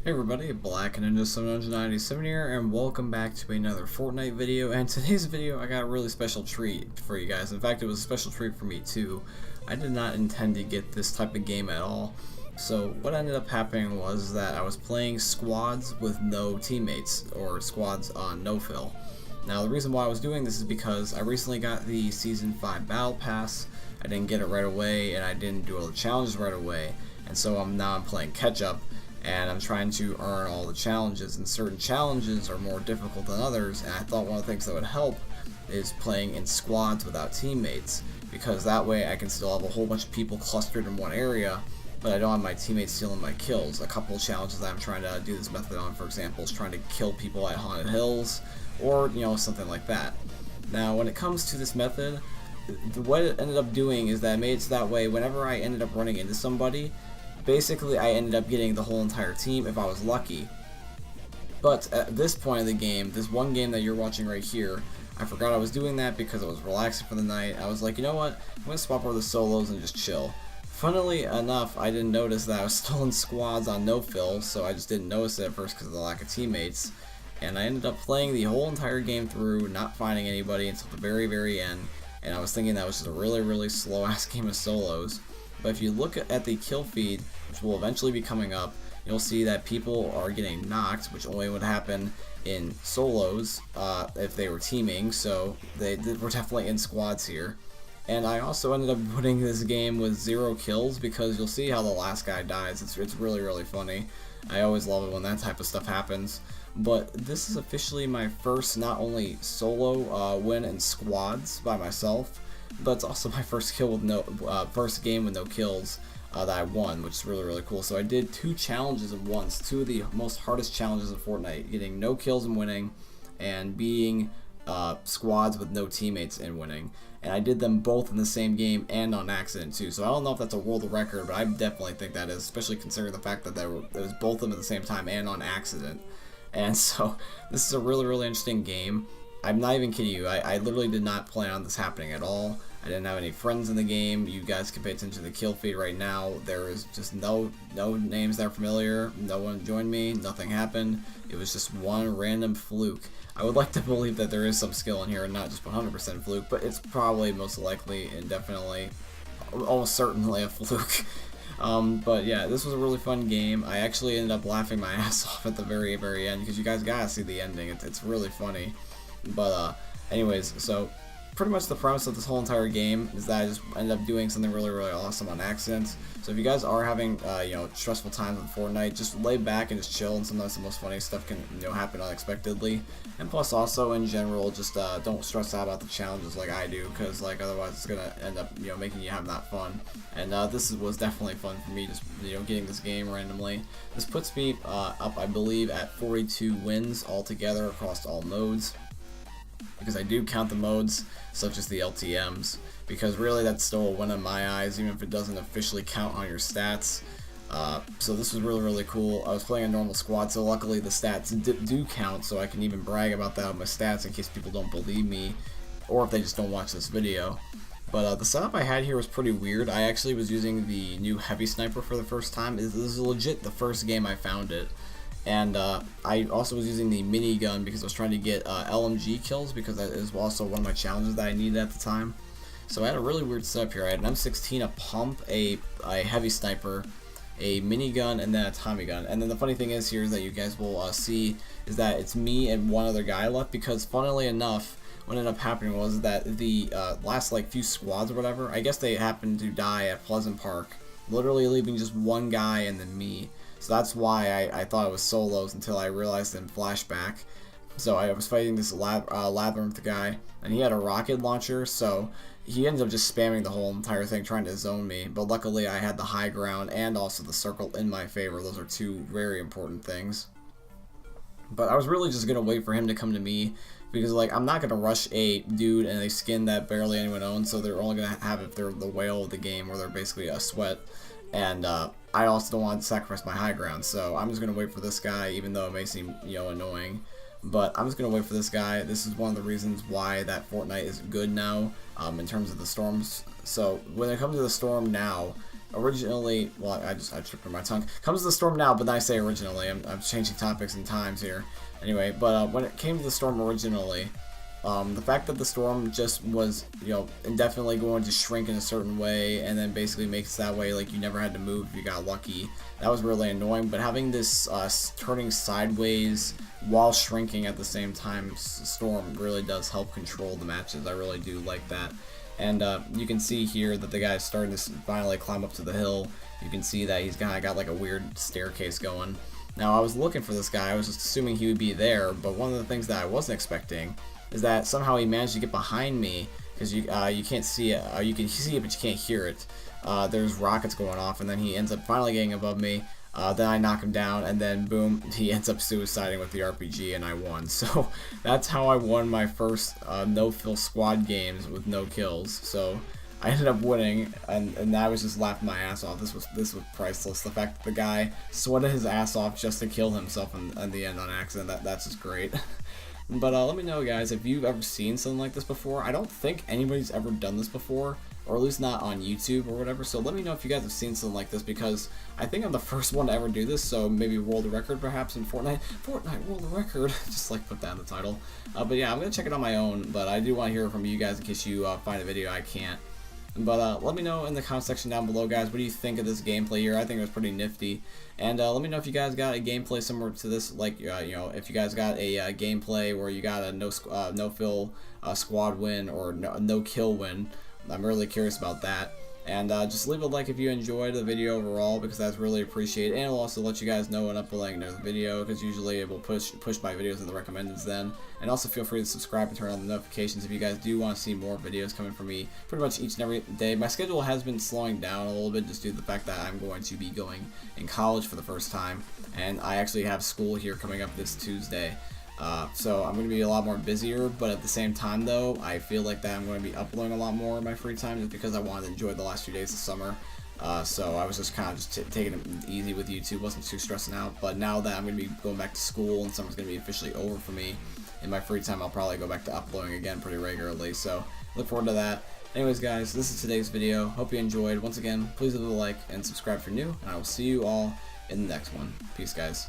Hey everybody, Black Ninja 797 here, and welcome back to another Fortnite video. And today's video, I got a really special treat for you guys. In fact, it was a special treat for me too. I did not intend to get this type of game at all. So what ended up happening was that I was playing squads with no teammates, or squads on no fill. Now the reason why I was doing this is because I recently got the Season 5 Battle Pass. I didn't get it right away, and I didn't do all the challenges right away. And so now I'm playing catch up. And I'm trying to earn all the challenges, and certain challenges are more difficult than others, and I thought one of the things that would help is playing in squads without teammates, because that way I can still have a whole bunch of people clustered in one area, but I don't have my teammates stealing my kills. A couple of challenges that I'm trying to do this method on, for example, is trying to kill people at Haunted Hills, or something like that. Now when it comes to this method, what it ended up doing is that it made it so that way whenever I ended up running into somebody, basically I ended up getting the whole entire team if I was lucky. But at this point of the game, this one game that you're watching right here, I forgot I was doing that because I was relaxing for the night. I was like, you know what, I'm going to swap over the solos and just chill. Funnily enough, I didn't notice that I was still in squads on no fill, so I just didn't notice it at first because of the lack of teammates. And I ended up playing the whole entire game through, not finding anybody until the very end. And I was thinking that was just a really slow ass game of solos. But if you look at the kill feed, which will eventually be coming up, you'll see that people are getting knocked, which only would happen in solos if they were teaming, so they were definitely in squads here. And I also ended up putting this game with 0 kills because you'll see how the last guy dies. It's really funny. I always love it when that type of stuff happens. But this is officially my first not only solo win in squads by myself, but it's also my first kill with first game with no kills that I won, which is really cool. So I did 2 challenges at once, 2 of the most hardest challenges in Fortnite, getting no kills and winning, and being squads with no teammates and winning. And I did them both in the same game and on accident too. So I don't know if that's a world record, but I definitely think that is, especially considering the fact that it was both of them at the same time and on accident. And so this is a really interesting game. I'm not even kidding you, I literally did not plan on this happening at all. I didn't have any friends in the game. You guys can pay attention to the kill feed right now. There is just no names that are familiar. No one joined me. Nothing happened. It was just one random fluke. I would like to believe that there is some skill in here and not just 100% fluke, but it's probably most likely and definitely, almost certainly a fluke. But yeah, this was a really fun game. I actually ended up laughing my ass off at the very end because you guys gotta see the ending. It's really funny. But anyways, so pretty much the premise of this whole entire game is that I just ended up doing something really awesome on accident. So if you guys are having stressful times with Fortnite, just lay back and just chill, and sometimes the most funny stuff can happen unexpectedly. And plus also in general, just don't stress out about the challenges like I do, because like otherwise it's gonna end up making you have not fun. And this was definitely fun for me, just getting this game randomly. This puts me up, I believe, at 42 wins altogether across all modes, because I do count the modes such as the LTMs, because really that's still a win in my eyes, even if it doesn't officially count on your stats. So this was really cool. I was playing a normal squad, so luckily the stats do count, so I can even brag about that on my stats in case people don't believe me, or if they just don't watch this video. But the setup I had here was pretty weird. I actually was using the new heavy sniper for the first time. This is legit the first game I found it. And I also was using the minigun because I was trying to get LMG kills, because that is also one of my challenges that I needed at the time. So I had a really weird setup here. I had an M16, a pump, a heavy sniper, a minigun, and then a Tommy gun. And then the funny thing is here is that you guys will see is that it's me and one other guy left, because funnily enough, what ended up happening was that the last few squads or whatever, I guess they happened to die at Pleasant Park, literally leaving just one guy and then me. So that's why I thought it was solos until I realized in flashback. So I was fighting this labyrinth guy, and he had a rocket launcher, so he ended up just spamming the whole entire thing trying to zone me. But luckily I had the high ground and also the circle in my favor. Those are 2 very important things. But I was really just going to wait for him to come to me, because I'm not going to rush a dude and a skin that barely anyone owns, so they're only going to have if they're the whale of the game, or they're basically a sweat. And I also don't want to sacrifice my high ground, so I'm just going to wait for this guy, even though it may seem annoying. But I'm just going to wait for this guy. This is one of the reasons why that Fortnite is good now in terms of the storms. So when it comes to the storm now, originally, well, I tripped on my tongue. Comes to the storm now, but then I say originally. I'm changing topics and times here. Anyway, but when it came to the storm originally, the fact that the storm just was, indefinitely going to shrink in a certain way, and then basically makes that way like you never had to move if you got lucky, that was really annoying. But having this turning sideways while shrinking at the same time storm really does help control the matches. I really do like that. And you can see here that the guy's starting to finally climb up to the hill. You can see that he's kind of got like a weird staircase going. Now, I was looking for this guy. I was just assuming he would be there, but one of the things that I wasn't expecting is that somehow he managed to get behind me, because you can't see it. You can see it, but you can't hear it. There's rockets going off, and then he ends up finally getting above me. Then I knock him down, and then boom, he ends up suiciding with the RPG, and I won. So that's how I won my first no-fill squad games with no kills. So I ended up winning, and I was just laughing my ass off. This was priceless. The fact that the guy sweated his ass off just to kill himself in the end on accident, that's just great. But let me know, guys, if you've ever seen something like this before. I don't think anybody's ever done this before, or at least not on YouTube or whatever. So let me know if you guys have seen something like this, because I think I'm the first one to ever do this. So maybe world record perhaps in Fortnite. Fortnite world record. Just like put that in the title. But yeah, I'm gonna check it on my own. But I do want to hear from you guys in case you find a video I can't. But let me know in the comment section down below, guys, what do you think of this gameplay here? I think it was pretty nifty. And let me know if you guys got a gameplay similar to this, like if you guys got a gameplay where you got a no-fill squad win or no-kill win. I'm really curious about that. And just leave a like if you enjoyed the video overall, because that's really appreciated. And it'll also let you guys know when uploading another video, because usually it will push my videos in the recommendeds then. And also feel free to subscribe and turn on the notifications if you guys do want to see more videos coming from me pretty much each and every day. My schedule has been slowing down a little bit just due to the fact that I'm going to be going in college for the first time, and I actually have school here coming up this Tuesday. So I'm going to be a lot more busier, but at the same time though, I feel like that I'm going to be uploading a lot more in my free time, just because I wanted to enjoy the last few days of summer. So I was just kind of taking it easy with YouTube, wasn't too stressing out. But now that I'm going to be going back to school and summer's going to be officially over for me, in my free time I'll probably go back to uploading again pretty regularly. So look forward to that. Anyways, guys, this is today's video. Hope you enjoyed. Once again, please leave a like and subscribe if you're new, and I will see you all in the next one. Peace, guys.